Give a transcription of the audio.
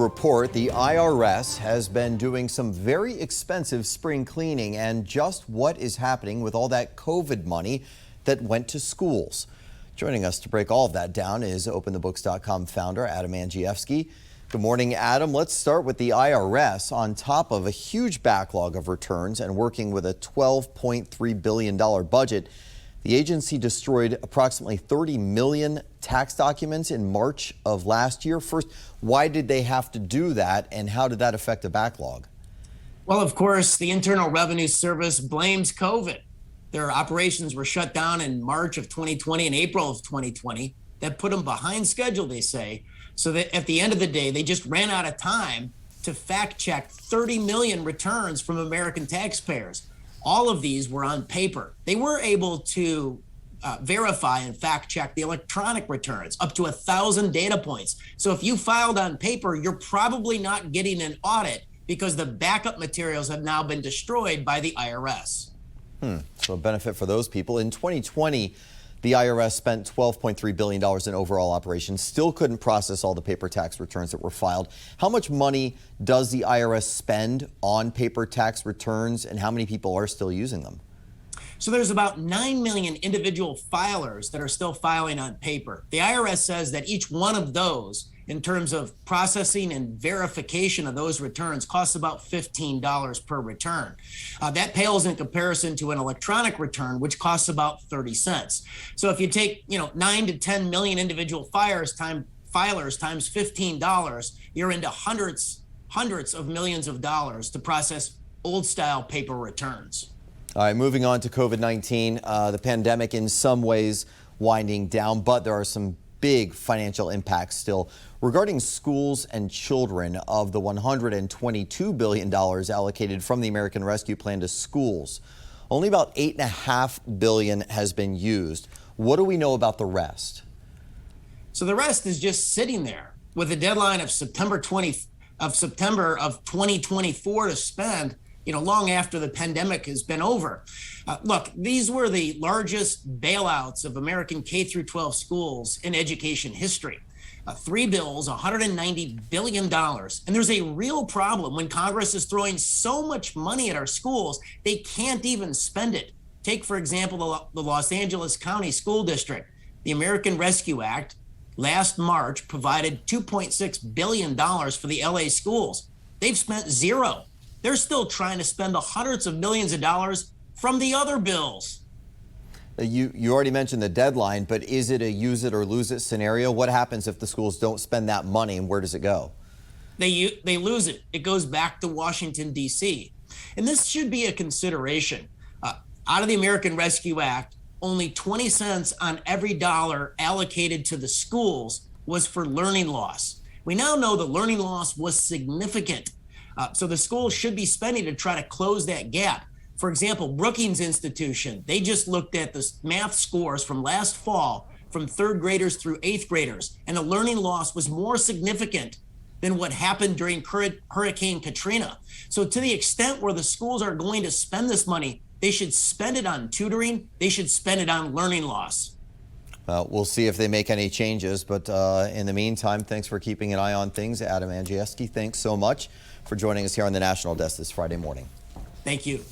report the IRS has been doing some very expensive spring cleaning, and just what is happening with all that COVID money that went to schools. Joining us to break all of that down is OpenTheBooks.com founder Adam Andrzejewski. Good morning, Adam. Let's start with the IRS. On top of a huge backlog of returns and working with a $12.3 billion budget, the agency destroyed approximately 30 million tax documents in March of last year. First, why did they have to do that, and how did that affect the backlog? Well, of course, the Internal Revenue Service blames COVID. Their operations were shut down in March of 2020 and April of 2020. That put them behind schedule, they say, so that at the end of the day, they just ran out of time to fact check 30 million returns from American taxpayers. All of these were on paper. They were able to verify and fact check the electronic returns, up to 1,000 data points. So if you filed on paper, you're probably not getting an audit because the backup materials have now been destroyed by the IRS. So a benefit for those people. In 2020, the IRS spent $12.3 billion in overall operations, still couldn't process all the paper tax returns that were filed. How much money does the IRS spend on paper tax returns, and how many people are still using them? So there's about 9 million individual filers that are still filing on paper. The IRS says that each one of those, in terms of processing and verification of those returns, costs about $15 per return. That pales in comparison to an electronic return, which costs about 30 cents. So if you take 9 to 10 million individual filers times $15, you're into hundreds of millions of dollars to process old style paper returns. All right, moving on to COVID-19, the pandemic in some ways winding down, but there are some big financial impacts still. Regarding schools and children, of the $122 billion allocated from the American Rescue Plan to schools, only about $8.5 billion has been used. What do we know about the rest? So the rest is just sitting there with a deadline of September of 2024 to spend, long after the pandemic has been over. Look, these were the largest bailouts of American K through 12 schools in education history. 3 bills, $190 billion. And there's a real problem when Congress is throwing so much money at our schools, they can't even spend it. Take, for example, the Los Angeles County School District. The American Rescue Act last March provided $2.6 billion for the LA schools. They've spent zero. They're still trying to spend the hundreds of millions of dollars from the other bills. You already mentioned the deadline, but is it a use it or lose it scenario? What happens if the schools don't spend that money, and where does it go? They lose it. It goes back to Washington, D.C. And this should be a consideration. Out of the American Rescue Act, only 20 cents on every dollar allocated to the schools was for learning loss. We now know the learning loss was significant. So the schools should be spending to try to close that gap. For example, Brookings Institution, they just looked at the math scores from last fall from 3rd graders through 8th graders, and the learning loss was more significant than what happened during Hurricane Katrina. So to the extent where the schools are going to spend this money, they should spend it on tutoring, they should spend it on learning loss. We'll see if they make any changes, but in the meantime, thanks for keeping an eye on things. Adam Andrzejewski, thanks so much for joining us here on the National Desk this Friday morning. Thank you.